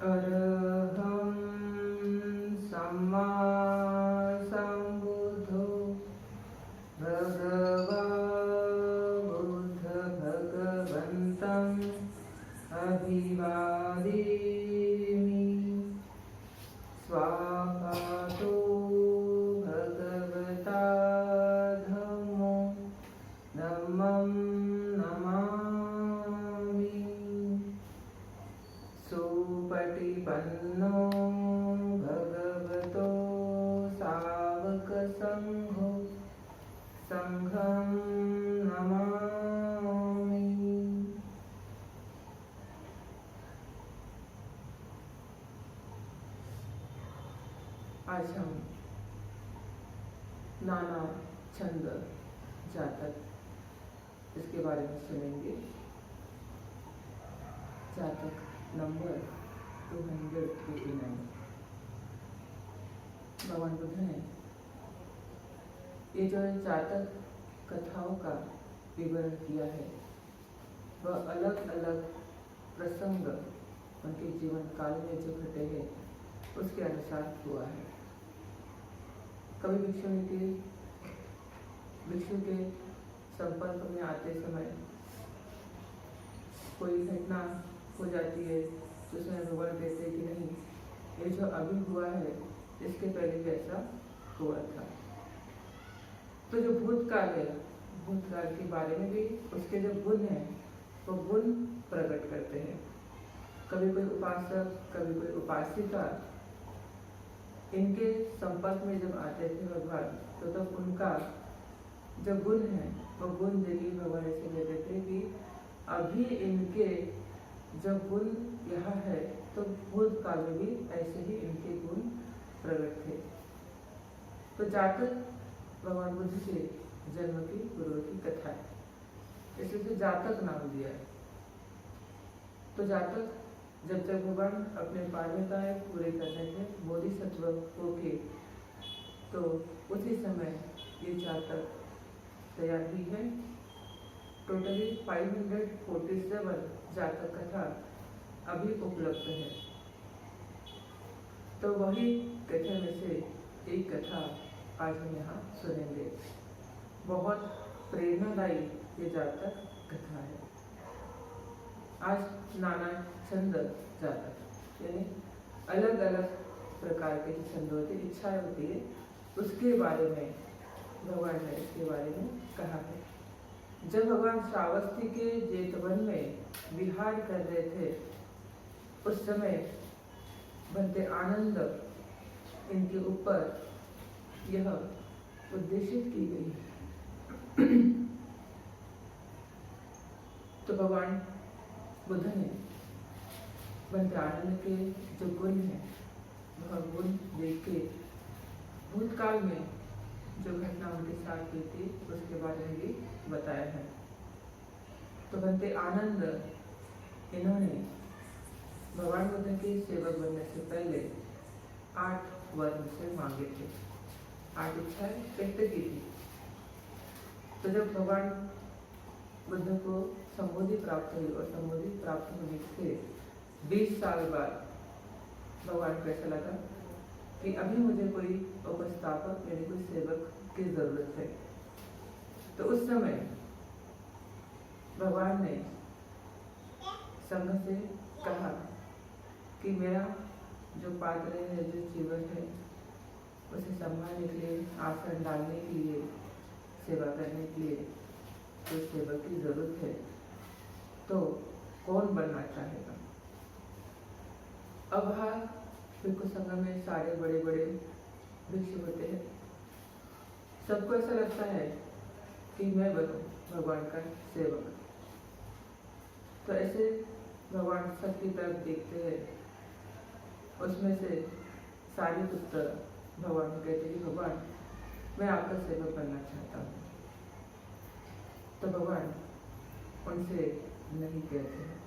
अरहं सम्मा सम्बुद्धो भगवा बुद्ध भगवन्तम् अभिवादेमि। स्वाहातो भगवता धम्मो धम्मं नमामि। सुपटिपन्नो भगवतो सावकसङ्घो संघं नमामि। आज हम नाना छंद जातक इसके बारे में सुनेंगे। जातक नंबर 289। भगवान बुद्ध ने ये जो जातक कथाओं का विवरण किया है वह अलग अलग प्रसंग उनके जीवन काल में जो घटे हैं उसके अनुसार हुआ है। कभी भिक्षु के संपर्क में आते समय कोई घटना हो जाती है तो उसमें भगवान कहते हैं कि नहीं, ये जो अभी हुआ है इसके पहले भी ऐसा हुआ था। तो जो भूतकाल है, भूतकाल के बारे में भी उसके जो गुण हैं वो गुण प्रकट करते हैं। कभी कोई उपासक, कभी कोई उपासिका इनके संपर्क में जब आते थे भगवान तो तब उनका जो गुण है वो गुण देखिए भगवान ऐसे लेते थे कि अभी इनके जो गुण यहाँ है तो भूतकाल में भी ऐसे ही इनके गुण प्रकट थे। तो जातक भगवान बुद्ध के जन्म की पूर्व की कथा है, इसलिए जातक नाम दिया है। तो जातक जब भगवान अपने पारमिताएं पूरे करने थे बोधिसत्व होके तो उसी समय ये जातक तैयार हुई है। टोटली 547 जातक कथा अभी उपलब्ध है। तो वही कथा में से एक कथा आज हम यहाँ सुनेंगे। बहुत प्रेरणादायी ये जातक कथा है। आज नाना छंद जातक यानी अलग अलग प्रकार के जो छंद होते, इच्छाएं होती है, उसके बारे में भगवान ने इसके बारे में कहा है। जब भगवान श्रावस्ती के जेतवन में विहार कर रहे थे उस समय बनते आनंद इनके ऊपर यह उद्देशित की गई है। तो भगवान बुद्ध ने बनते आनंद के जो गुण हैं वह गुण देख के भूतकाल में जो घटना उनके साथ हुई थी उसके बारे में भी बताया है। तो बनते आनंद इन्होंने भगवान बुद्ध के सेवक बनने से पहले 8 वर से मांगे थे, 8 इच्छाएं व्यक्त की थी। तो जब भगवान बुद्ध को संबोधि प्राप्त हुई और संबोधि प्राप्त होने से 20 साल बाद भगवान को ऐसा लगा कि अभी मुझे कोई उपस्थापक यानी कोई सेवक की जरूरत है। तो उस समय भगवान ने संघ से कहा कि मेरा जो पात्र है, जो जीवन है, उसे संभालने के लिए, आसन डालने के लिए, सेवा करने के लिए कोई सेवक की जरूरत है। तो कौन बनना चाहेगा? अब वहाँ भिक्षु संघ में सारे बड़े बड़े भिक्षु होते हैं। सबको ऐसा लगता है कि मैं बनूं भगवान का सेवक। तो ऐसे भगवान सबकी तरफ देखते हैं। उसमें से सारी पुत्र भगवान को कहते हैं भगवान मैं आपका सेवक बनना चाहता हूँ। तो भगवान उनसे नहीं कहते हैं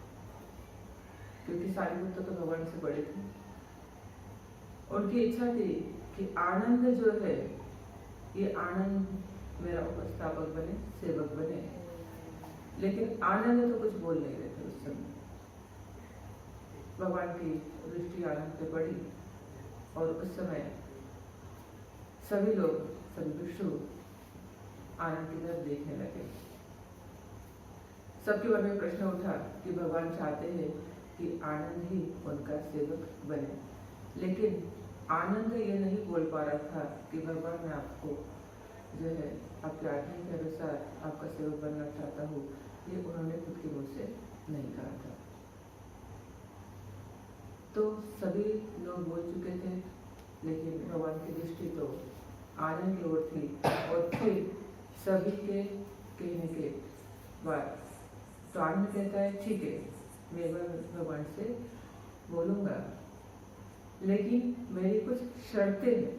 क्योंकि सारी पुत्र तो भगवान से बड़े थे। उनकी इच्छा थी कि आनंद जो है ये आनंद मेरा उपस्थापक बने, सेवक बने। लेकिन आनंद तो कुछ बोल नहीं रहे थे उस समय। भगवान की दृष्टि आनंद पे पड़ी और उस समय सभी लोग, सभी भिक्षु आनंद की तरफ देखने लगे। सबके मन में प्रश्न उठा कि भगवान चाहते हैं कि आनंद ही उनका सेवक बने, लेकिन आनंद ये नहीं बोल पा रहा था कि भगवान मैं आपको जो है आपके आज्ञा के अनुसार आपका सेवक बनना चाहता हूँ। ये उन्होंने खुद के मुंह से नहीं कहा था। तो सभी लोग बोल चुके थे, लेकिन भगवान की दृष्टि तो आनंद की ओर थी। और फिर सभी के कहने के बाद तो आनंद कहता है ठीक है, मैं भगवान से बोलूंगा, लेकिन मेरी कुछ शर्तें हैं।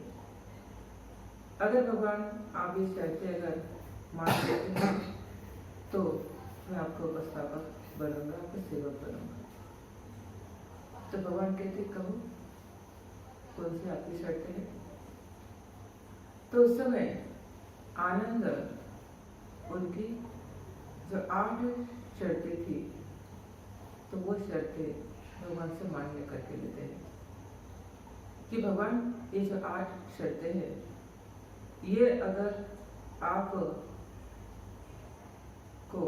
अगर भगवान आप ये शर्तें अगर मान लेते हैं तो मैं आपको उपस्थापक बनूंगा, आपको सेवक बनूंगा। तो भगवान कहते कहो कौन सी आपकी शर्तें हैं। तो उस समय आनंद उनकी जो 8 शर्तें थी, तो वो शर्तें भगवान से मान्य करके लेते हैं कि भगवान ये जो 8 शर्तें हैं, ये अगर आप को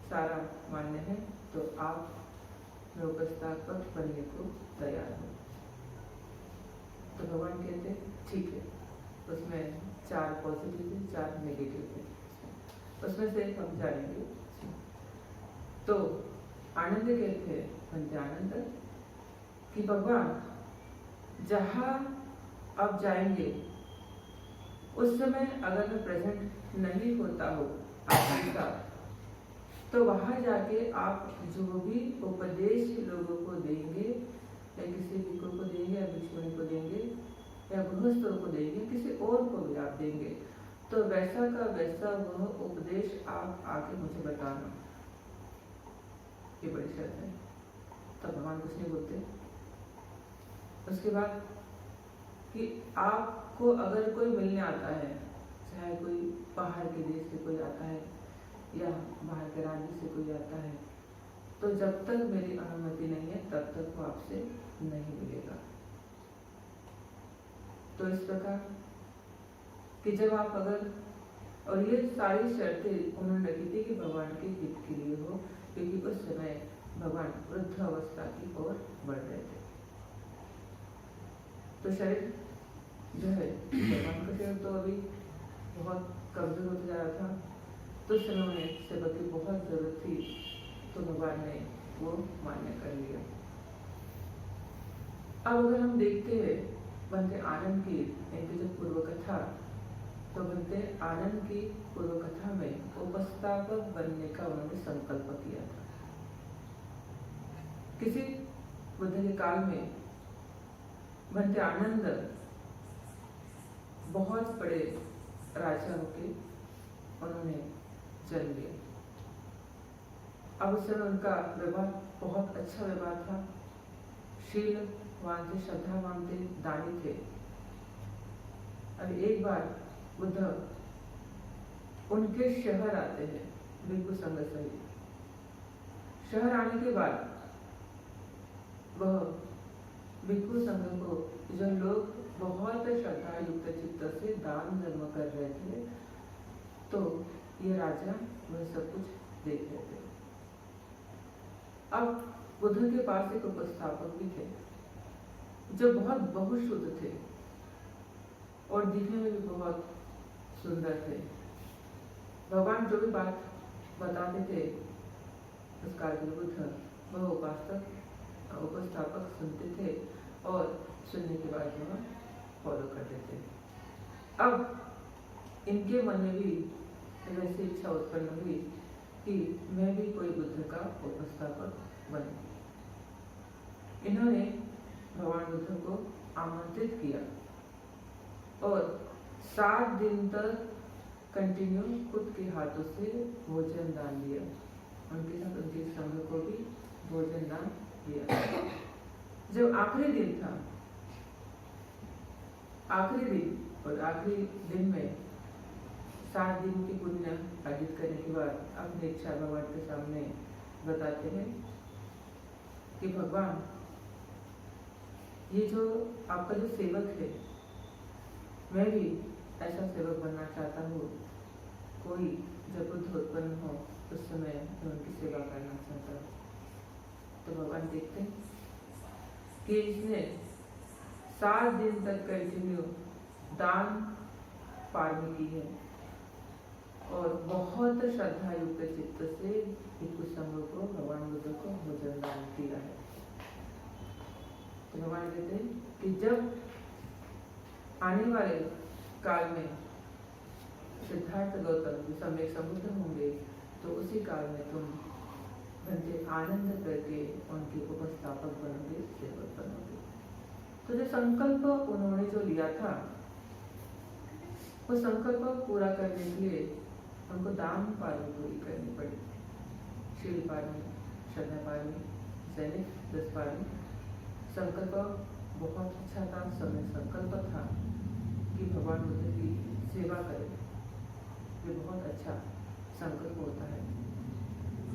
सारा मान्य है तो आप उपस्थापक बनने को तैयार हो। तो भगवान कहते ठीक है। उसमें 4 पॉजिटिव थे, 4 नेगेटिव थे, उसमें से हम जानेंगे। तो आनंद कहते हैं, पंच आनंद, कि भगवान जहाँ आप जाएंगे उस समय अगर मैं प्रेजेंट नहीं होता हूँ आपके साथ, तो वहां जाके आप जो भी उपदेश लोगों को देंगे या किसी भिक्षु को देंगे या भिक्षुणी को देंगे या गृहस्थों को देंगे, किसी और को भी आप देंगे, तो वैसा का वैसा वह उपदेश आप आके मुझे बताना। ये बड़ी शर्त है। तब भगवान कुछ नहीं बोलते। उसके बाद कि आपको अगर कोई मिलने आता है, चाहे कोई बाहर के देश से कोई आता है या बाहर के राज्य से कोई आता है, तो जब तक मेरी अनुमति नहीं है तब तक वो आपसे नहीं मिलेगा। तो इस प्रकार कि जब आप अगर, और ये सारी शर्तें उन्होंने रखी थी कि भगवान के हित के लिए हो, क्योंकि उस समय भगवान वृद्ध अवस्था की ओर बढ़ रहे थे। तो शरीर जो है भगवान का शरीर तो अभी बहुत कमजोर होता जा रहा था, तो उस समय उन्हें सेवक की बहुत जरूरत थी, तो भगवान ने वो मान्य कर लिया। अब अगर हम देखते हैं बनते आनंद की इनकी जो पूर्व कथा, तो बनते आनंद की पूर्व कथा में उपस्थापक बनने का उन्होंने संकल्प किया था। किसी बुद्ध के काल में बनते आनंद बहुत बड़े राजा होके उन्होंने जन्म लिया। अब उस समय उनका व्यवहार बहुत अच्छा व्यवहार था, शीलवान थे, श्रद्धावान थे, दानी थे। अब एक बार बुद्ध उनके शहर आते हैं भिक्षु संघ सहित। शहर आने के बाद वह भिक्षु संघ को जो लोग बहुत श्रद्धा युक्त चित्त से दान धर्म कर रहे थे, तो ये राजा वह सब कुछ देख रहे थे। अब बुद्ध के पास एक उपस्थापक भी थे जो बहुत बहुशुद्ध थे और दिखने में भी बहुत सुंदर थे। भगवान जो भी बात बताते थे उसका बुद्ध वह उपस्थापक सुनते थे और सुनने के बाद वह फॉलो करते थे। अब इनके मन में भी वैसी इच्छा उत्पन्न हुई कि मैं भी कोई बुद्ध का उपस्थापक बनूं। इन्होंने भगवान बुद्ध को आमंत्रित किया और 7 दिन तक कंटिन्यू खुद के हाथों से भोजन दान दिया। उनके साथ उनके संघ को भी भोजन दान दिया। जब आखिरी दिन था, आखिरी दिन और आखिरी दिन में 7 दिन की पुण्य अर्जित करने के बाद अपनी इच्छा भगवान के सामने बताते हैं। कि भगवान, ये जो आपका जो सेवक है, मैं भी ऐसा सेवक बनना चाहता हूँ। कोई जब बुद्ध उत्पन्न हो उस समय मैं उनकी सेवा करना चाहता हूँ। तो भगवान देखते हैं कि इसने 7 दिन तक कंटिन्यू दान पालन की है और बहुत श्रद्धा युक्त चित्त से भिक्षुसंघ को, भगवान बुद्ध को भोजन दान किया है। तो भगवान कहते हैं कि जब आने वाले काल में सिद्धार्थ गौतम जो सम्यक संबुद्ध होंगे, तो उसी काल में तुम घंटे आनंद करके उनके उपस्थापक बनोगे, सेवक बनोगे। तो जो संकल्प उन्होंने जो लिया था, वो संकल्प पूरा करने के लिए उनको दान पानी पूरी करनी पड़ी। शील पानी, श्रद्धा पानी, दैनिक 10 पानी। संकल्प बहुत अच्छा था, समय संकल्प था कि भगवान बुद्ध की सेवा करें। ये बहुत अच्छा संकल्प होता है।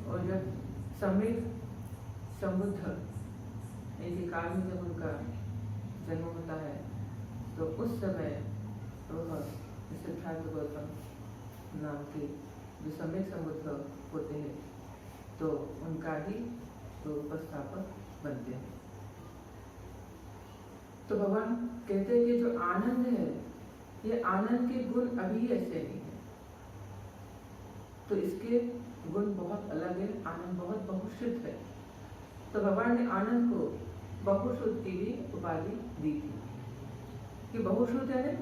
और जब सम्यक संबुद्ध इनके काल में जब उनका जन्म होता है, तो उस समय वह सिद्धार्थ गौतम नाम के जो सम्यक संबुद्ध होते हैं, तो उनका ही तो उपस्थापक बनते हैं। तो भगवान कहते हैं कि जो आनंद है, ये आनंद के गुण अभी ऐसे नहीं है, तो इसके गुण बहुत अलग है। आनंद बहुत बहुश्रुत है। तो भगवान ने आनंद को बहुश्रुत की भी उपाधि दी थी कि बहुश्रुत है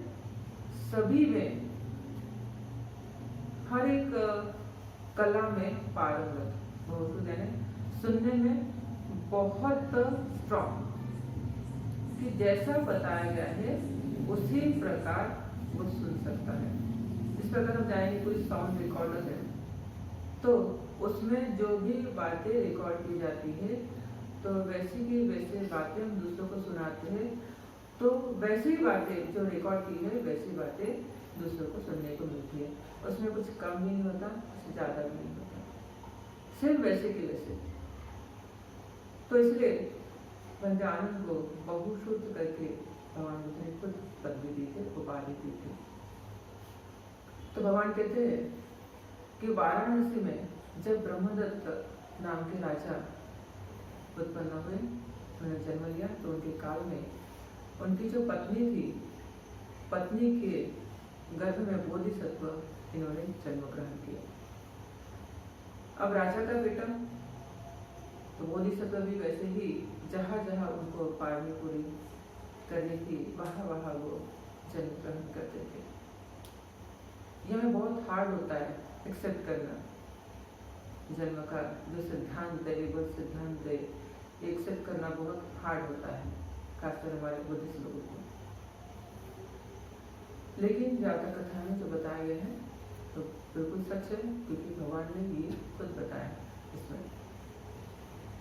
सभी में, हर एक कला में पारंगत। बहुश्रुत है सुनने में बहुत स्ट्रॉन्ग, कि जैसा बताया गया है उसी प्रकार वो सुन सकता है। इस प्रकार हम जाएंगे, कोई साउंड रिकॉर्डर है तो उसमें जो भी बातें रिकॉर्ड की जाती है, तो वैसी की वैसे बातें हम दूसरों को सुनाते हैं, तो वैसी बातें जो रिकॉर्ड की है वैसी बातें दूसरों को सुनने को मिलती है। उसमें कुछ कम भी नहीं होता, कुछ ज़्यादा भी नहीं होता, सिर्फ वैसे की वैसे। तो इसलिए पंचानंद को बहुश्रुत करके भगवान बुद्ध ने खुद पदवी दी थी, उपाधि दी थी। तो भगवान कहते हैं कि वाराणसी में जब ब्रह्मदत्त नाम के राजा उत्पन्न हुए, उन्होंने जन्म लिया, तो उनके काल में उनकी जो पत्नी थी, पत्नी के गर्भ में बोधिसत्व इन्होंने जन्म ग्रहण किया। अब राजा का बेटा, तो बोधिसत्व भी वैसे ही जहाँ जहाँ उनको पारमी पूरी करनी थी, वहाँ वहाँ वो जन्म ग्रहण करते थे। यह हमें बहुत हार्ड होता है एक्सेप्ट करना जन्म का जो सिद्धांत है, वो सिद्धांत है, एक्सेप्ट करना बहुत हार्ड होता है, खासकर हमारे बुद्धिस्ट लोगों को। लेकिन जातक कथा में जो बताया गया है तो बिल्कुल सच है, क्योंकि भगवान ने ये खुद बताया इसमें।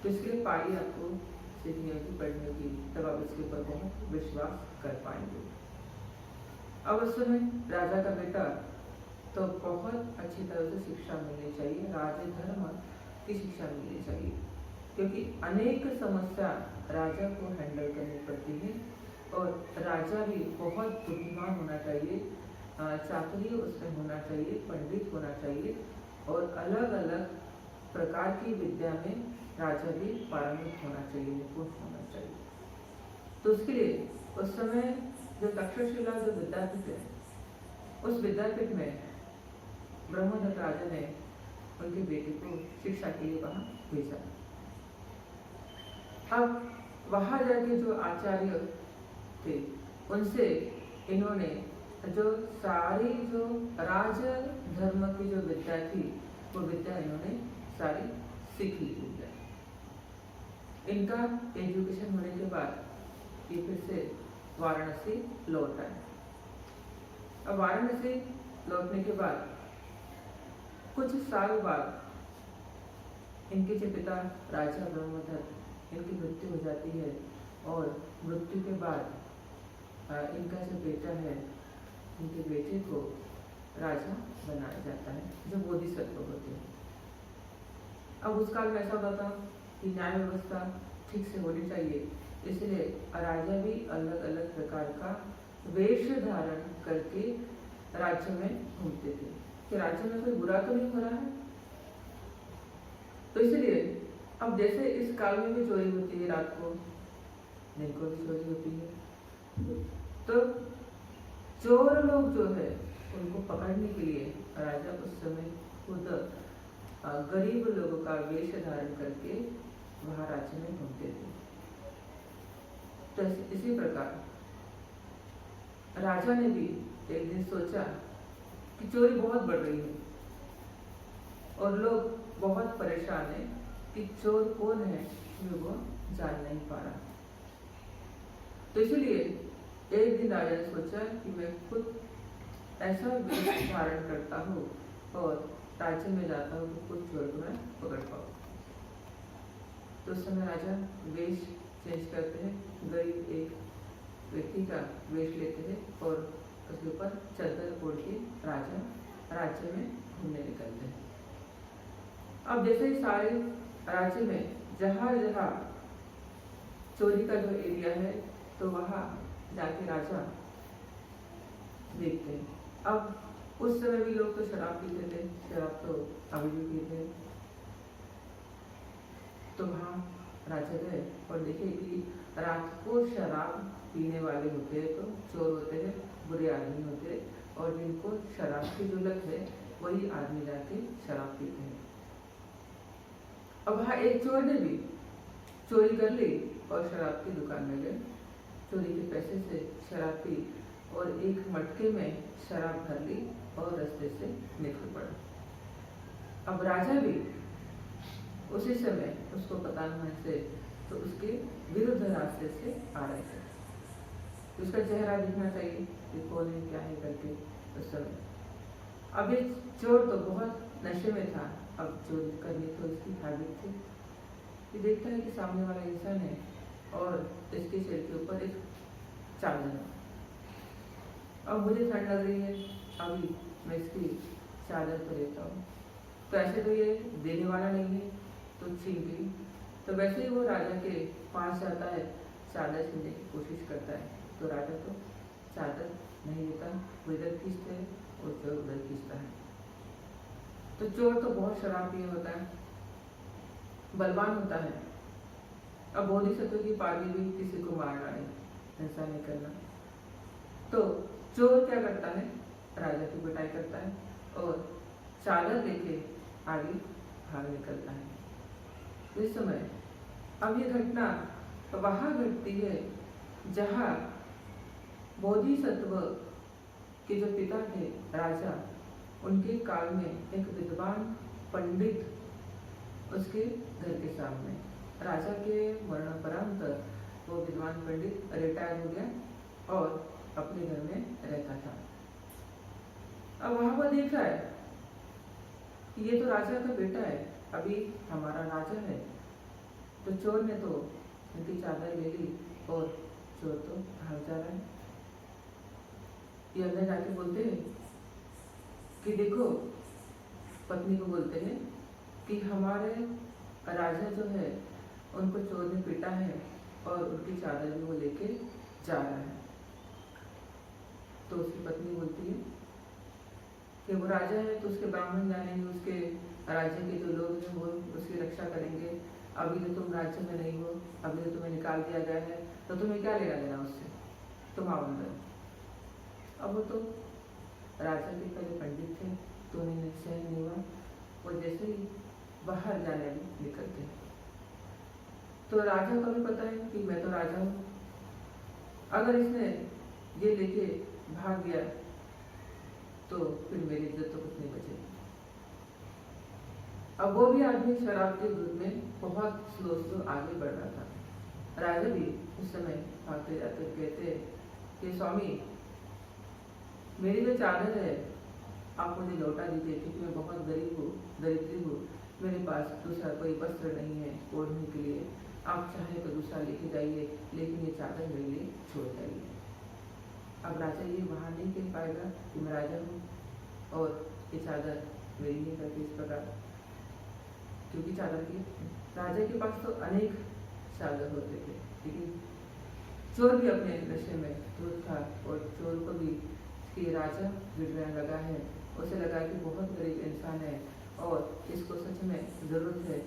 तो इसके लिए पारी आपको सीखनी होगी, पढ़नी होगी, तब आप इसके ऊपर बहुत विश्वास कर पाएंगे। अब उस समय राजा का बेटा, तो बहुत अच्छी तरह से शिक्षा मिलनी चाहिए, राजधर्म की शिक्षा मिलनी चाहिए, क्योंकि अनेक समस्या राजा को हैंडल करनी पड़ती है और राजा भी बहुत बुद्धिमान होना चाहिए, चातुर्य उसमें होना चाहिए, पंडित होना चाहिए और अलग अलग प्रकार की विद्या में राजा भी पारंगत होना चाहिए, निपुण होना चाहिए। तो उसके लिए उस समय जो तक्षशिला जो विद्यापीठ है, उस विद्यापीठ में ब्रह्मदत्त राजा ने उनके बेटे को शिक्षा के लिए वहाँ भेजा। अब वहाँ जाके जो आचार्य थे, उनसे इन्होंने जो सारी जो राज धर्म की जो विद्या थी, वो विद्या इन्होंने सारी सीख ली विद्या। इनका एजुकेशन होने के बाद ये फिर से वाराणसी लौट आए। अब वाराणसी लौटने के बाद कुछ साल बाद इनके जो पिता राजा ब्रह्मदत्त, इनकी मृत्यु हो जाती है और मृत्यु के बाद इनका जो बेटा है, इनके बेटे को राजा बनाया जाता है, जो बोधिसत्व होते हैं। अब उस काल में ऐसा होता था कि न्याय व्यवस्था ठीक से होनी चाहिए, इसलिए राजा भी अलग अलग प्रकार का वेश धारण करके राज्य में घूमते थे कि राज्य में कोई बुरा तो नहीं हो रहा है। तो इसलिए अब जैसे इस काल में भी चोरी होती है, रात को दिन को भी चोरी होती है, तो चोर लोग जो है उनको पकड़ने के लिए राजा उस समय खुद गरीब लोगों का वेश धारण करके वहां राज्य में घूमते थे। तो इसी प्रकार राजा ने भी एक दिन सोचा कि चोरी बहुत बढ़ रही है और लोग बहुत परेशान है कि चोर कौन है जो वो जान नहीं पा रहा। तो इसलिए एक दिन राजा ने सोचा कि मैं खुद ऐसा वेश धारण करता हूँ और राज्य में जाता हूँ कि खुद चोर को मैं पकड़ पाऊँ। तो उस समय राजा वेश चेंज करते हैं, गरीब एक व्यक्ति का वेश लेते हैं और उसके ऊपर चादर ओढ़ के राजा राज्य में घूमने निकलते हैं। अब जैसे ही सारे राज्य में जहाँ जहाँ चोरी का जो एरिया है तो वहाँ जाके राजा देखते हैं। अब उस समय भी लोग तो शराब पीते थे, शराब तो अभी भी पीते हैं। तो वहाँ राजा गए और देखे कि रात को शराब पीने वाले होते हैं तो चोर होते हैं, बुरे आदमी होते हैं, और जिनको शराब की जो लत है वही आदमी जाके शराब पीते हैं। अब वहाँ एक चोर ने भी चोरी कर ली और शराब की दुकान में गए, चोरी के पैसे से शराब पी और एक मटके में शराब भर ली और रास्ते से निकल पड़ा। अब राजा भी उसी समय उसको पता नहीं से तो उसके विरुद्ध रास्ते से आ रहे थे, उसका चेहरा दिखना चाहिए कि कौन है क्या है करके। उस समय अब ये चोर तो बहुत नशे में था, अब चोरी करनी तो इसकी हैबिट थी कि देखता है कि सामने वाला इंसान है और इसके सिर के ऊपर एक चादर है। अब मुझे ठंड लग रही है, अभी मैं इसकी चादर तो लेता हूँ, तो ऐसे तो ये देने वाला नहीं है तो छीन ली। तो वैसे ही वो राजा के पास जाता है, चादर छीनने की कोशिश करता है, तो राजा तो चादर नहीं लेता, वो इधर खींचते हैं और चोर उधर खींचता है। तो चोर तो बहुत शराब पिया होता है, बलवान होता है। अब बोधिसत्व की पाली भी किसी को मार डाले, ऐसा नहीं करना। तो चोर क्या करता है, राजा की पिटाई करता है और चादर लेके आगे भाग निकलता है। इस समय अब ये घटना वहां घटती है जहां बोधिसत्व के जो पिता थे राजा, उनके काल में एक विद्वान पंडित उसके घर के सामने, राजा के मरणोपरांत वो विद्वान पंडित रिटायर हो गया और अपने घर में रहता था। अब वहां वो देख रहा है कि ये तो राजा का बेटा है, अभी हमारा राजा है। तो चोर ने तो उनकी चादर ले ली और चोर तो भाग जा रहा है। ये अंदर जाके बोलते हैं कि देखो, पत्नी को बोलते हैं कि हमारे राजा जो है उनको चोर ने पीटा है और उनकी चादर भी वो लेके जा रहा है। तो उसकी पत्नी बोलती है कि वो राजा है तो उसके ब्राह्मण जानेंगे, उसके राज्य के जो लोग हैं वो उसकी रक्षा करेंगे। अभी तो तुम राज्य में नहीं हो, अभी तो तुम्हें निकाल दिया गया है, तो तुम्हें क्या लेना देना उससे, तुम आओ अंदर। अब वो तो राजा के पहले पंडित थे तो उन्हें निश्चय नहीं हुआ, वो जैसे ही बाहर जाने निकलते हैं तो राजा को भी पता है कि मैं तो राजा हूँ, अगर इसने ये लेके भाग गया तो फिर मेरी इज्जत तो कुछ नहीं बचेगी। अब वो भी आदमी शराब के दूध में बहुत स्लो आगे बढ़ रहा था। राजा भी उस समय भागते जाते कहते कि स्वामी, मेरी जो चादर है आप मुझे लौटा दीजिए, क्योंकि मैं बहुत गरीब हूँ, दरिद्री हूँ, मेरे पास दूसरा कोई वस्त्र नहीं है ओढ़ने के लिए, आप चाहे तो दूसरा लेके जाइए, लेकिन ये चादर मेरे लिए छोड़ जाइए। अब राजा ये वहाँ नहीं कह पाएगा कि मैं राजा हूँ और ये चादर मेरी नहीं करती इस प्रकार, क्योंकि चादर की राजा के पास तो अनेक सागर होते थे। लेकिन चोर भी अपने नशे में धुत था और चोर को भी कि राजा गिड़गिड़ाने लगा है, उसे लगा कि बहुत गरीब इंसान है और इसको सच में ज़रूरत है।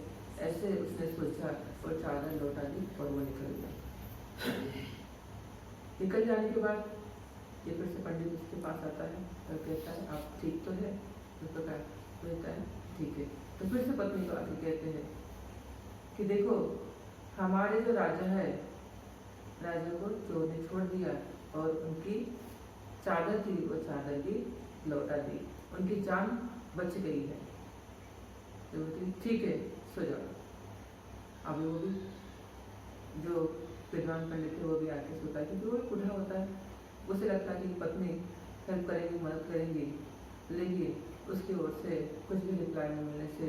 ऐसे उसने सोचा और चादर लौटा दी और वो निकल गया। निकल जाने के बाद ये फिर से पंडित उसके पास आता है और कहता है आप ठीक तो है? तो कहता है ठीक है। तो फिर से पत्नी को आके कहते हैं कि देखो हमारे जो राजा है, राजा को चोर ने छोड़ दिया और उनकी चादर थी वो चादर भी लौटा दी, उनकी जान बच गई है। तो बोलती ठीक है सो जाओ। अभी वो भी जो विद्वान पंडित थे वो भी आके सोता है क्योंकि वो बूढ़ा होता है, उसे लगता है कि पत्नी हेल्प करेगी, मदद करेंगी, लेकिन उसकी ओर से कुछ भी रिप्लाई न मिलने से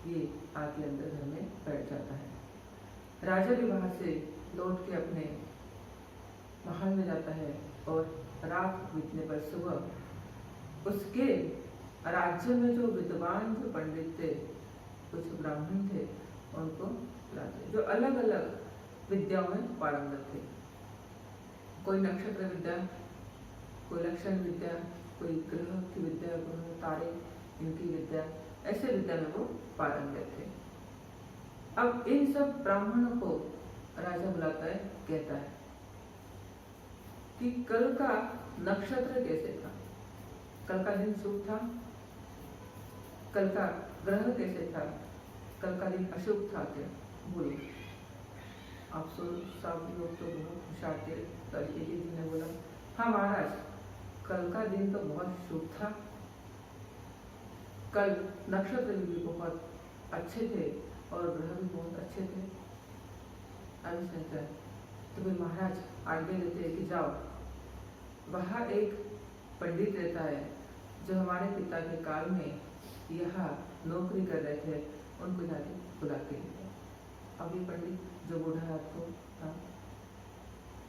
ये आके अंदर घर में बैठ जाता है। राजा भी वहाँ से लौट के अपने महल में जाता है और रात बीतने पर सुबह उसके राज्य में जो विद्वान जो पंडित थे, कुछ ब्राह्मण थे, उनको लाते जो अलग अलग विद्याओं में पारंगत थे। कोई नक्षत्र विद्या, कोई लक्षण विद्या, कोई ग्रह की विद्या, तारे इनकी विद्या, ऐसे विद्या में वो पारंगत थे। अब इन सब ब्राह्मणों को राजा बुलाता है, कहता है कि कल का नक्षत्र कैसे था, कल का दिन शुभ था, कल का ग्रह कैसे था, कल का दिन अशुभ था क्या, बोलो। आप सब लोग तो बहुत होशियार थे। तब एक ही ने बोला हाँ महाराज, कल का दिन तो बहुत शुभ था, कल नक्षत्र भी बहुत अच्छे थे और ग्रह भी बहुत अच्छे थे। अभी कहता है तो फिर महाराज आज्ञा देते हैं कि जाओ, वहाँ एक पंडित रहता है जो हमारे पिता के काल में यहाँ नौकरी कर रहे थे, उनको जाके बुला के लेते। अब ये पंडित जो बूढ़ा है आपको, हाँ,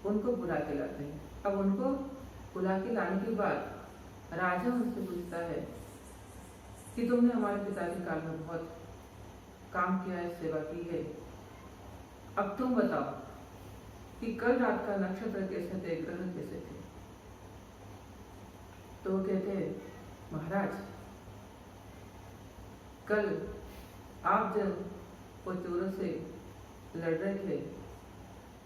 उनको बुला के लाते हैं। अब उनको बुला के लाने के बाद राजा उनसे पूछता है कि तुमने हमारे पिता के काल में बहुत काम किया है, सेवा की है, अब तुम बताओ कि कल रात का नक्षत्र कैसे थे, ग्रह कैसे थे। तो वो कहते हैं महाराज, कल आप जब वो चोरों से लड़ रहे थे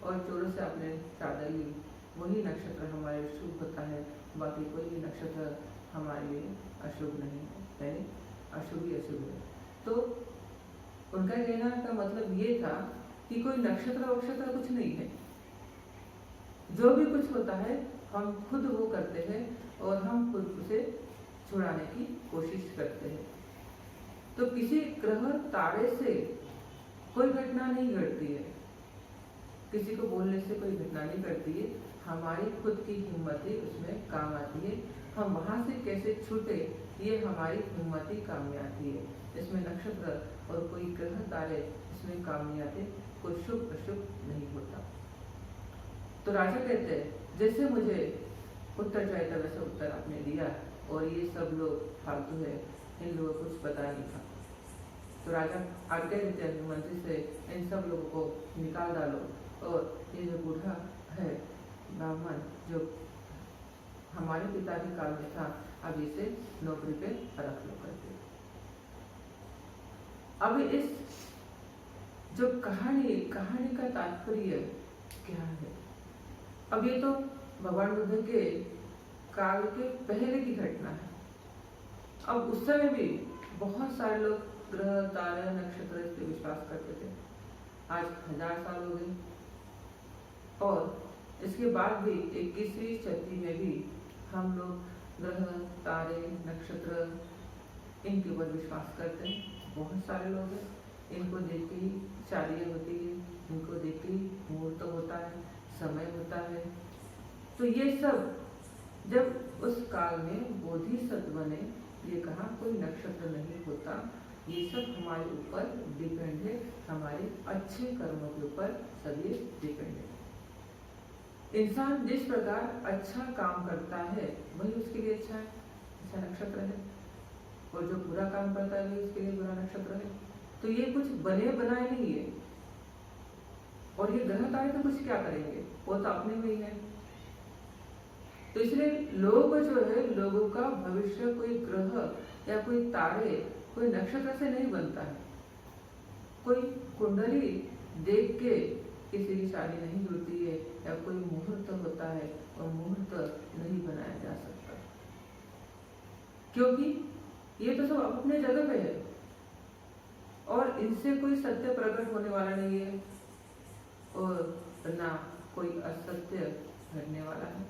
और चोरों से आपने चादर ली, वही नक्षत्र हमारे लिए शुभ होता है, बाकी कोई भी नक्षत्र हमारे लिए अशुभ नहीं है, यानी अशुभ ही अशुभ है। तो उनका कहना का मतलब ये था कि कोई नक्षत्र वक्षत्र कुछ नहीं है, जो भी कुछ होता है हम खुद वो करते हैं और हम खुद उसे छुड़ाने की कोशिश करते हैं। तो किसी ग्रह तारे से कोई घटना नहीं घटती है, किसी को बोलने से कोई घटना नहीं घटती है, हमारी खुद की हिम्मत ही उसमें काम आती है। हम वहाँ से कैसे छूटे, ये हमारी हिम्मत ही काम में आती है। इसमें नक्षत्र और कोई ग्रह तारे इसमें काम नहीं आते, कोई शुभ अशुभ नहीं होता। तो राजा कहते हैं जैसे मुझे उत्तर चाहिए था वैसे उत्तर आपने दिया, और ये सब लोग फालतू है, इन लोगों को कुछ पता नहीं था। तो राजा आज्ञा देते हैं मंत्री से, इन सब लोगों को निकाल डालो और ये जो बूढ़ा है ब्राह्मण जो हमारे पिता के काल में था, अब इसे नौकरी पे रख लो करके। अब इस जो कहानी का तात्पर्य क्या है? अब ये तो भगवान बुद्ध के काल के पहले की घटना है। अब उस समय भी बहुत सारे लोग ग्रह तारे नक्षत्र इस पे विश्वास करते थे। आज 1000 साल हो गए और इसके बाद भी 21वीं शताब्दी में भी हम लोग ग्रह तारे नक्षत्र इनके ऊपर विश्वास करते हैं। बहुत सारे लोग हैं, इनको देख के ही शादियाँ होती है, इनको देख के ही मुहूर्त होता है, समय होता है। तो ये सब जब उस काल में बोधिसत्व ने ये कहा कोई नक्षत्र नहीं होता, ये सब हमारे ऊपर डिपेंड है, हमारे अच्छे कर्मों के ऊपर सभी डिपेंड है। इंसान जिस प्रकार अच्छा काम करता है वही उसके लिए अच्छा है, अच्छा नक्षत्र है, और जो बुरा काम करता है वही उसके लिए बुरा नक्षत्र है। तो ये कुछ बने बनाए नहीं है, और ये ग्रह तारे तो कुछ क्या करेंगे, वो तो अपने में ही है। तो इसलिए लोग जो है, लोगों का भविष्य कोई ग्रह या कोई तारे, कोई नक्षत्र से नहीं बनता है। कोई कुंडली देख के किसी की शादी नहीं जुड़ती है, या कोई मुहूर्त होता है और मुहूर्त नहीं बनाया जा सकता, क्योंकि ये तो सब अपने जगह पे है और इनसे कोई सत्य प्रकट होने वाला नहीं है और ना कोई असत्य घटने वाला है।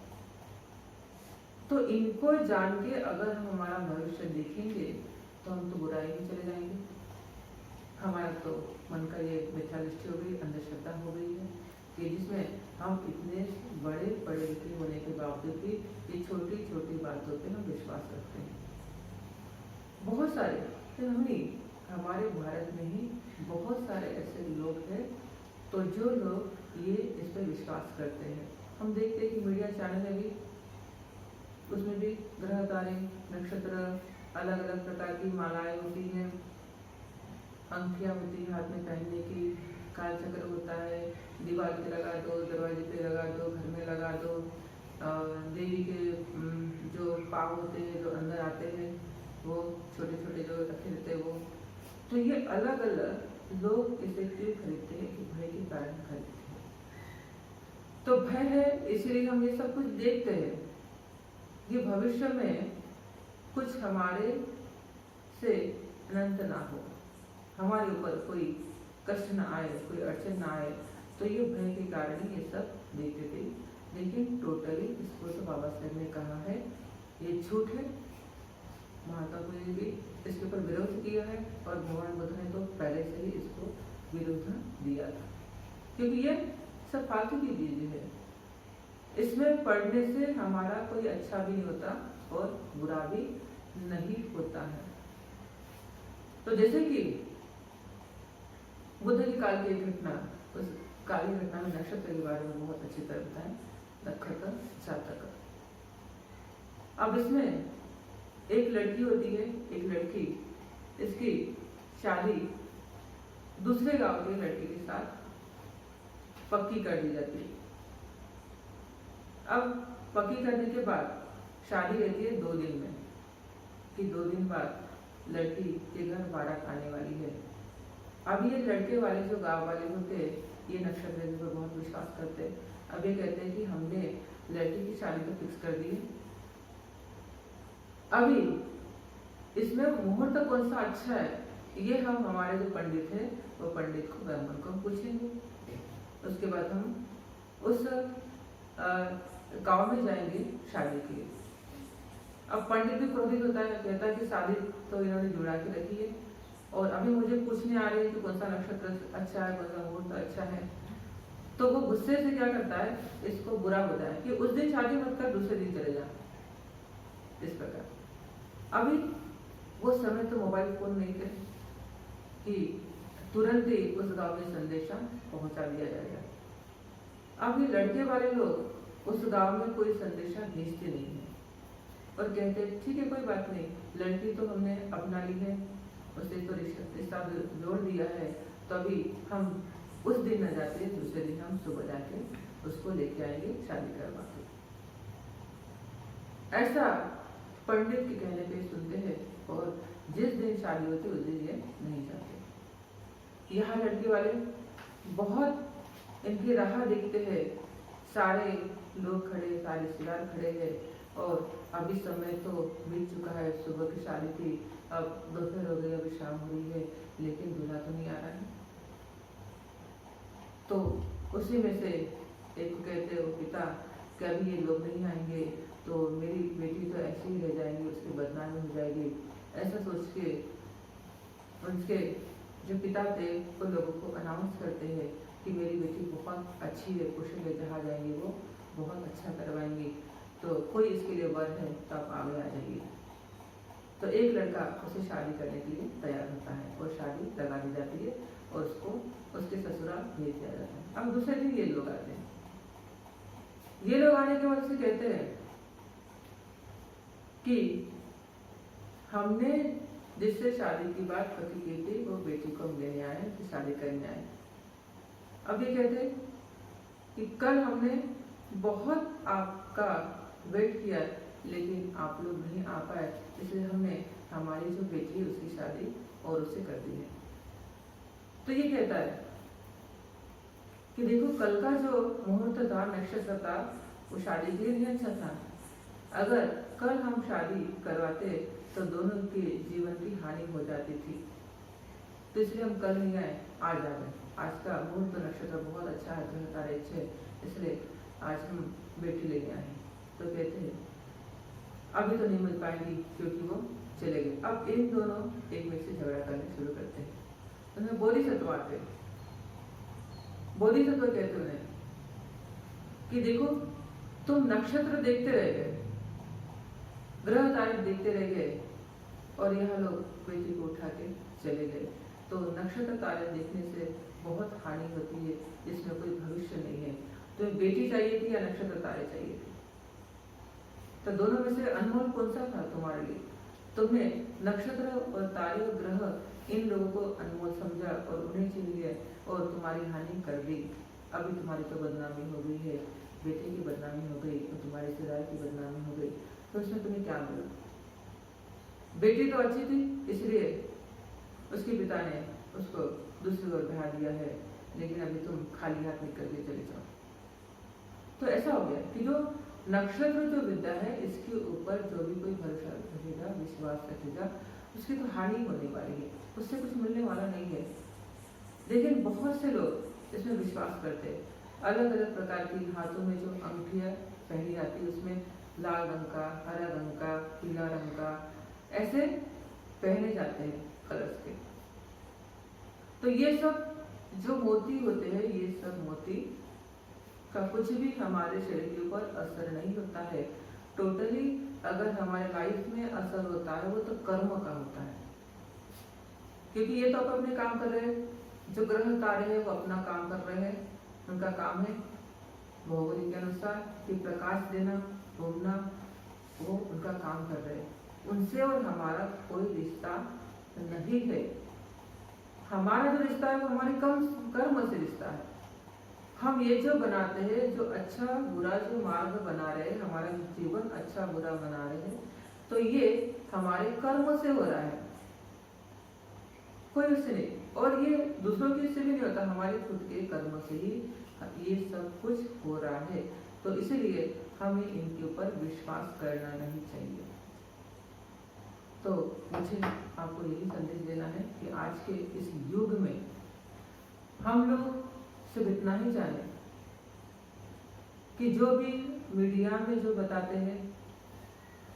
तो इनको जान के अगर हम हमारा भविष्य देखेंगे तो हम तो बुराई में चले जाएंगे। हमारा तो मन का ये मिथ्या दृष्टि हो गई, अंधश्रद्धा हो गई है कि जिसमें हम इतने बड़े पढ़े लिखे होने के बावजूद भी ये छोटी छोटी बातों पे हम विश्वास रखते हैं। बहुत सारे नहीं, हमारे भारत में ही बहुत सारे ऐसे लोग हैं तो जो लोग ये इस पर विश्वास करते हैं। हम देखते हैं कि मीडिया चैनल में भी, उसमें भी ग्रह तारे नक्षत्र अलग अलग प्रकार की मालाएं होती हैं, अंगूठियां होती है हाथ में पहनने की, काल चक्र होता है, दीवार पे लगा दो, दरवाजे पे लगा दो, घर में लगा दो, देवी के जो पाँव होते हैं जो अंदर आते हैं वो छोटे छोटे जो रखे रहते हैं वो। तो ये अलग अलग लोग इसे क्यों खरीदते हैं कि भय के कारण खरीदते हैं। तो भय है इसलिए हम ये सब कुछ देखते हैं। ये भविष्य में कुछ हमारे से अनंत ना हो, हमारे ऊपर कोई कष्ट ना आए, कोई अड़चन ना आए, तो ये भय के कारण ही ये सब देखते थे। लेकिन टोटली इसको तो बाबा साहब ने कहा है ये झूठ है। महात्मा बुद्ध ने भी इसके ऊपर विरोध किया है और भगवान बुद्ध ने तो पहले से ही इसको विरोध दिया था, क्योंकि ये सब फालतू की चीजें है। इसमें पढ़ने से हमारा कोई अच्छा भी नहीं होता और बुरा भी नहीं होता है। तो जैसे कि बुद्ध के काल की एक घटना, उस काली घटना में नक्षत्र के बारे में बहुत अच्छी तरह बताएं, नक्षत्र जातक। अब इसमें एक लड़की होती है, एक लड़की, इसकी शादी दूसरे गांव के लड़के के साथ पक्की कर दी जाती है। अब पक्की करने के बाद शादी रहती है 2 दिन में, कि 2 दिन बाद लड़की के घर बारात आने वाली है। अब ये लड़के वाले जो गांव वाले होते हैं ये नक्षत्र पर बहुत विश्वास करते हैं। अब ये कहते हैं कि हमने लड़की की शादी तो फिक्स कर दी है, अभी इसमें मुहूर्त कौन सा अच्छा है ये हम हमारे जो पंडित है वो पंडित को ब्राह्मण को पूछेंगे। उसके बाद हम उस गांव में जाएंगे शादी के लिए। अब पंडित भी क्रोधित होता है, कहता है कि शादी तो इन्होंने जुड़ा के रखी है और अभी मुझे पूछने आ रहे हैं कि कौन सा नक्षत्र अच्छा है, कौन सा मुहूर्त अच्छा है। तो वो गुस्से से क्या करता है, इसको बुरा होता है कि उस दिन शादी मत कर, दूसरे दिन चले जा। इस प्रकार अभी वो समय तो मोबाइल फोन नहीं थे कि तुरंत ही उस गांव में संदेशा पहुंचा दिया जाएगा। अब ये लड़के वाले लोग उस गांव में कोई संदेशा भेजते नहीं है और कहते ठीक है कोई बात नहीं, लड़की तो हमने अपना ली है, उसे तो रिश्ता जोड़ दिया है, तो अभी हम उस दिन न जाते, दूसरे दिन हम सुबह जाके उसको लेके आएंगे शादी करवा के। ऐसा पंडित के कहने पे सुनते हैं और जिस दिन शादी होती है उस दिन ये नहीं जाते। यहाँ लड़के वाले बहुत इनकी राह देखते हैं, सारे लोग खड़े, सारे रिश्तेदार खड़े हैं और अभी समय तो बीत चुका है, सुबह की शादी थी, अब दोपहर हो गई, अभी शाम हो रही है, लेकिन दूल्हा तो नहीं आ रहा है। तो उसी में से एक को कहते हो पिता कि अभी ये लोग नहीं आएंगे तो मेरी बेटी तो ऐसे ही रह जाएगी, उसकी बदनामी हो जाएगी। ऐसा सोच के उनके जो पिता थे वो लोगों को अनाउंस करते हैं कि मेरी बेटी बहुत अच्छी है, कुशल है, जहाँ जाएंगे वो बहुत अच्छा करवाएंगे, तो कोई इसके लिए वर है तो आप आगे आ जाइए। तो एक लड़का उसे शादी करने के लिए तैयार होता है और शादी लगा दी जाती है और उसको उसके ससुराल भेज दिया जाता है। अब दूसरे दिन ये लोग आते हैं। ये लोग आने के बाद उसे कहते हैं कि हमने जिससे शादी की बात पक्की की थी वो बेटी को हम लेने आए, शादी करने आए। अब ये कहते हैं कि कल हमने बहुत आपका वेट किया लेकिन आप लोग नहीं आ पाए, इसलिए हमने हमारी जो बेटी है उसकी शादी और उससे कर दी है। तो ये कहता है कि देखो कल का जो मुहूर्त था, नक्षत्र था, वो शादी के लिए नहीं अच्छा था। अगर कल हम शादी करवाते तो दोनों के जीवन की हानि हो जाती थी, तो इसलिए हम कल नहीं आए, आज आ गए। आज का मुहूर्त नक्षत्र बहुत अच्छा है, जो तारे अच्छे, इसलिए आज हम बेटी लेके आए। तो कहते हैं अभी तो नहीं मिल पाएंगी क्योंकि वो चले गए। अब इन दोनों एक में से झगड़ा करने शुरू करते हैं। उन्हें बोधिसत्व आते हैं। बोधिसत्व कहते उन्हें कि देखो तुम नक्षत्र देखते रह गए, ग्रह तारे देखते रह गए और यहाँ लोग बेटी को उठा के चले गए। तो नक्षत्र तारे देखने से बहुत हानि होती है, जिसमें कोई भविष्य नहीं है। तुम्हें बेटी चाहिए थी या नक्षत्र तारे चाहिए थे? तो दोनों में से अनमोल कौन सा था तुम्हारे लिए? तुमने नक्षत्र और तारे और ग्रह इन लोगों को अनमोल समझा और उन्हें चुन लिया और तुम्हारी हानि कर दी। अभी तुम्हारी तो बदनामी हो गई है, बेटे की बदनामी हो गई और तुम्हारे रिश्तेदार की बदनामी हो गई। तो उसमें तुम्हें क्या मिला? बेटी तो अच्छी थी, इसलिए उसके पिता ने उसको दूसरी ओर बढ़ा दिया है, लेकिन अभी तुम खाली हाथ निकल के चले जाओ। तो ऐसा हो गया कि जो नक्षत्र जो विद्या है, इसके ऊपर जो भी कोई भरोसा रखेगा, विश्वास रखेगा, उसकी तो हानि होने वाली है, उससे कुछ मिलने वाला नहीं है। लेकिन बहुत से लोग इसमें विश्वास करते हैं। अलग अलग प्रकार की हाथों में जो अंगूठियां पहनी जाती है, उसमें लाल रंग का, हरा रंग का, पीला रंग का ऐसे पहने जाते हैं कलश के। तो ये सब जो मोती होते हैं, ये सब मोती का कुछ भी हमारे शरीर के ऊपर असर नहीं होता है। टोटली अगर हमारे लाइफ में असर होता है वो तो कर्म का होता है, क्योंकि ये तो अपने काम कर रहे हैं। जो ग्रह तारे हैं वो अपना काम कर रहे हैं, उनका काम है भौगोलिक के अनुसार कि प्रकाश देना, घूमना, वो उनका काम कर रहे हैं। उनसे और हमारा कोई रिश्ता नहीं है। हमारा जो रिश्ता है वो हमारे कर्म से रिश्ता है। हम ये जो बनाते हैं, जो अच्छा बुरा जो मार्ग बना रहे हैं, हमारा जीवन अच्छा बुरा बना रहे हैं, तो ये हमारे कर्म से हो रहा है, कोई उससे नहीं। और ये दूसरों की से भी नहीं होता, हमारे खुद के कर्म से ही ये सब कुछ हो रहा है। तो इसीलिए हमें इनके ऊपर विश्वास करना नहीं चाहिए। तो मुझे आपको यही संदेश देना है कि आज के इस युग में हम लोग सिर्फ इतना ही जाने कि जो भी मीडिया में जो बताते हैं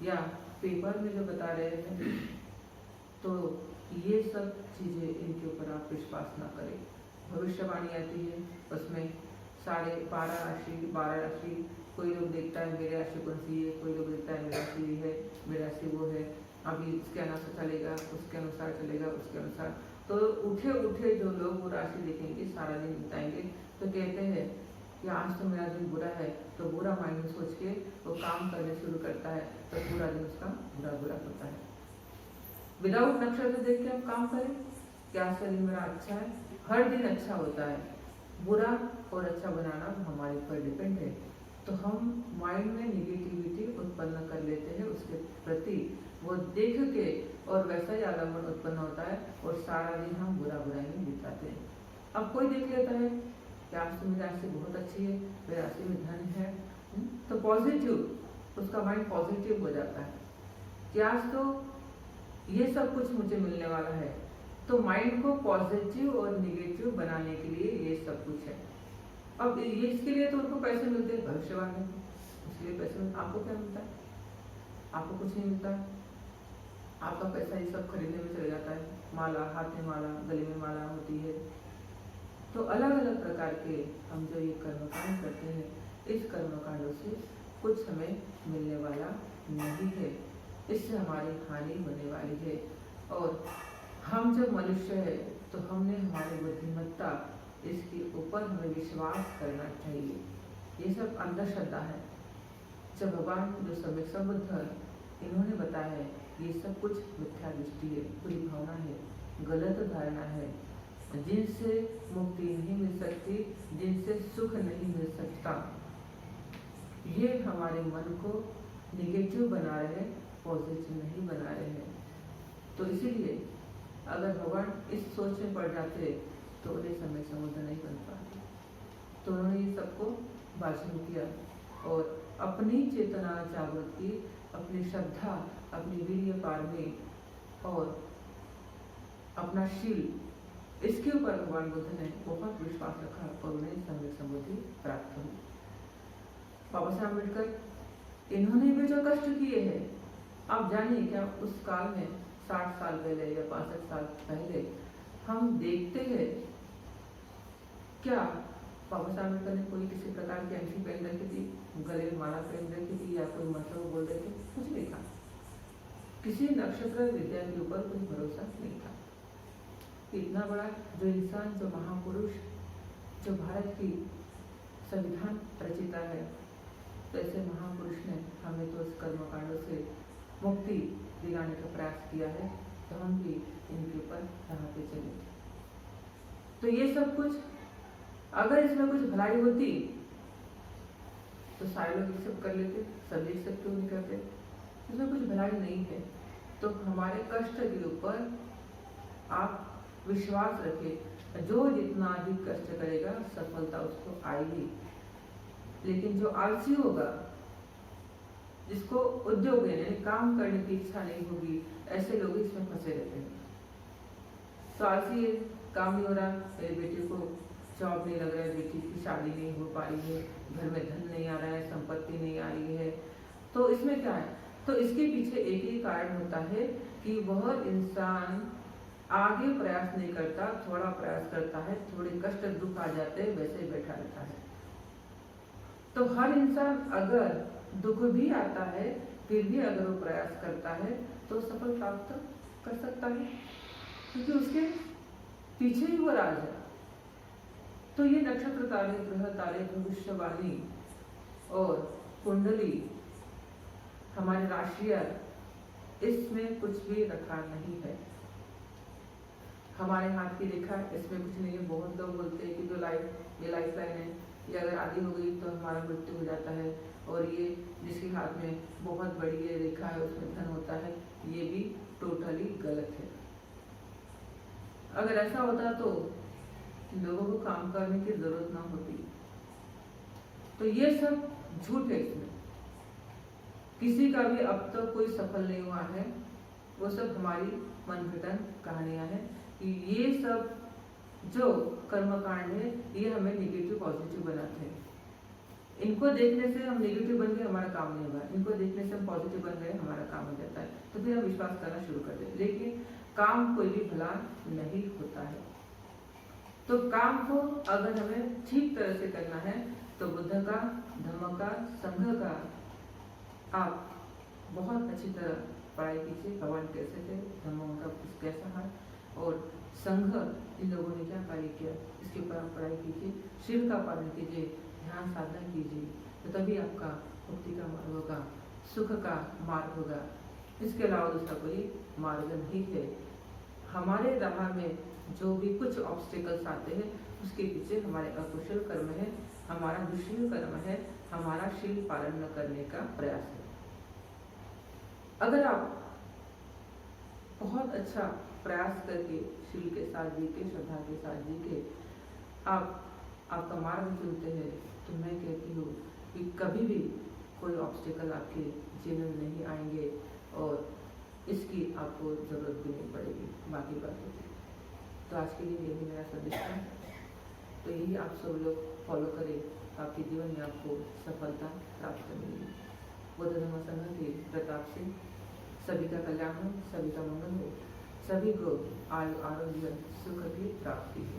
या पेपर में जो बता रहे हैं, तो ये सब चीज़ें इनके ऊपर आप विश्वास ना करें। भविष्यवाणी आती है, उसमें 12.5 राशि, कोई लोग देखता है मेरी राशि कौन सी है, कोई लोग देखता है मेरी राशि ये है, मेरी राशि वो है, अभी इसके अनुसार चलेगा, उसके अनुसार चलेगा, उसके अनुसार। तो उठे उठे जो लोग वो राशि देखेंगे, सारा दिन बिताएंगे, तो कहते हैं कि आज तो मेरा दिन बुरा है, तो बुरा माइंड में सोच के वो काम करने शुरू करता है, तो पूरा दिन उसका बुरा बुरा होता है। विदाउट नक्षत्र देख के हम काम करें, क्या शरीर मेरा अच्छा है? हर दिन अच्छा होता है। बुरा और अच्छा बनाना हमारे ऊपर डिपेंड है। तो हम माइंड में निगेटिविटी उत्पन्न कर लेते हैं उसके प्रति, वो देख के और वैसा ही आलम्बन उत्पन्न होता है और सारा दिन हम बुरा बुराई में बिताते हैं। अब कोई देख लेता है कि आज तो मेरी राशि बहुत अच्छी है, मेरी राशि में धन है, तो पॉजिटिव, उसका माइंड पॉजिटिव हो जाता है कि आज तो ये सब कुछ मुझे मिलने वाला है। तो माइंड को पॉजिटिव और निगेटिव बनाने के लिए ये सब कुछ है। अब ये इसके लिए तो उनको पैसे मिलते हैं, भविष्यवाणी, इसलिए पैसे मिलते। आपको क्या मिलता है? आपको कुछ नहीं मिलता है। आपका पैसा ये सब खरीदने में चले जाता है, माला, हाथ में माला, गले में माला होती है। तो अलग अलग प्रकार के हम जो ये कर्मकांड करते हैं, इस कर्मकांडों से कुछ हमें मिलने वाला नहीं है, इससे हमारी हानि होने वाली है। और हम जब मनुष्य है तो हमने हमारी बुद्धिमत्ता, इसके ऊपर हमें विश्वास करना चाहिए। ये सब अंधश्रद्धा है। जब भगवान जो सम्यक संबुद्ध इन्होंने बताया है, ये सब कुछ मिथ्या दृष्टि है, बुरी भावना है, गलत धारणा है, जिनसे मुक्ति नहीं मिल सकती, जिनसे सुख नहीं मिल सकता। ये हमारे मन को निगेटिव बना रहे, पॉजिटिव नहीं बना रहे हैं। तो इसीलिए अगर भगवान इस सोच में पड़ जाते तो उन्हें समय समुद्र नहीं बन पाते। तो उन्होंने ये सबको भाषण किया और अपनी चेतना जागृत की, अपनी श्रद्धा, अपनी वीर्य पारमी और अपना शील, इसके ऊपर भगवान बुद्ध ने बहुत विश्वास रखा और उन्हें सम्यक समृद्धि प्राप्त हुई। बाबा साहब अम्बेडकर इन्होंने भी जो कष्ट किए हैं, आप जानिए क्या उस काल में 60 साल पहले या 65 साल पहले हम देखते हैं क्या बाबा साहब अम्बेडकर ने कोई किसी प्रकार की अंगूठी पहन रखी थी, गले में माला पहन रखी थी या कोई मंत्र बोल रहे थे? कुछ नहीं था। किसी नक्षत्र विद्या के ऊपर कोई भरोसा नहीं था। इतना बड़ा जो इंसान, जो महापुरुष, जो भारत की संविधान रचिता है, तो ऐसे महापुरुष ने हमें तो इस कर्मकांडों से मुक्ति दिलाने का प्रयास किया है, तो हम भी इनके ऊपर राह पे चले। तो ये सब कुछ, अगर इसमें कुछ भलाई होती तो सारे लोग एक्सेप्ट कर लेते, सब एक्सेप्ट क्यों नहीं करते? इसमें कुछ भलाई नहीं है। तो हमारे कष्ट के ऊपर आप विश्वास रखें, जो जितना अधिक कष्ट करेगा सफलता उसको आएगी। लेकिन जो आलसी होगा, जिसको उद्योग देने, काम करने की इच्छा नहीं होगी, ऐसे लोग इसमें फंसे रहते हैं। तो आलसी है, काम नहीं हो रहा, मेरे बेटे को जॉब नहीं लग रहा है, बेटी की शादी नहीं हो पा रही है, घर में धन नहीं आ रहा है, संपत्ति नहीं आ रही है, तो इसमें क्या है? तो इसके पीछे एक ही कारण होता है कि वह इंसान आगे प्रयास नहीं करता, थोड़ा प्रयास करता है, थोड़े कष्ट दुख आ जाते हैं, वैसे ही बैठा रहता है। तो हर इंसान अगर दुख भी आता है फिर भी अगर वो प्रयास करता है तो सफल प्राप्त कर सकता है, क्योंकि उसके पीछे ही वो राज है। तो ये नक्षत्र तारे, ग्रह तारे, भविष्यवाणी और कुंडली, हमारे राशियां, इसमें कुछ भी रखा नहीं है। हमारे हाथ की रेखा, इसमें कुछ नहीं है। बहुत लोग बोलते हैं कि जो ये लाइफ लाइन है, ये अगर आधी हो गई तो हमारा मृत्यु हो जाता है, और ये जिसके हाथ में बहुत बड़ी ये रेखा है उसमें धन होता है, ये भी टोटली गलत है। अगर ऐसा होता तो लोगों को काम करने की जरूरत ना होती। तो ये सब झूठ है। इसमें किसी का भी अब तक कोई सफल नहीं हुआ है, वो सब हमारी मनगढ़ंत कहानियां हैं कि ये सब जो कर्मकांड है ये हमें निगेटिव पॉजिटिव बनाते हैं। इनको देखने से हम निगेटिव बन गए, हमारा काम नहीं होगा। इनको देखने से हम पॉजिटिव बन गए, हमारा काम हो जाता है। तो फिर हम विश्वास करना शुरू कर देते, लेकिन काम कोई भी भला नहीं होता है। तो काम को अगर हमें ठीक तरह से करना है तो बुद्ध का, धम्म का, संघ का आप बहुत अच्छी तरह पढ़ाई कीजिए। भगवान कैसे थे, धम्म उनका कैसा है, और संघ इन लोगों ने क्या कार्य किया, इसके ऊपर आप पढ़ाई कीजिए, शिव का पालन कीजिए, ध्यान साधना कीजिए, तो तभी आपका मुक्ति का मार्ग होगा, सुख का मार्ग होगा। इसके अलावा दूसरा कोई मार्ग नहीं है। हमारे राह में जो भी कुछ ऑब्स्टिकल्स आते हैं उसके पीछे हमारे अकुशल कर्म है, हमारा दुशील कर्म है, हमारा शील पालन न करने का प्रयास है। अगर आप बहुत अच्छा प्रयास करके, शील के साथ जी के, श्रद्धा के साथ जी के आप आपका मार्ग चुनते हैं, तो मैं कहती हूँ कि कभी भी कोई ऑब्स्टिकल आपके जीवन में नहीं आएंगे और इसकी आपको जरूरत भी नहीं पड़ेगी। बाकी बात होती। तो आज के लिए यही मेरा संदेश है। तो यही आप सब लोग फॉलो करें, आपके जीवन में आपको सफलता प्राप्त मिलेगी। बुद्ध धम्म संघ के प्रताप से सभी का कल्याण हो, सभी का मंगल हो, सभी को आयु आरोग्य सुख की प्राप्ति हो।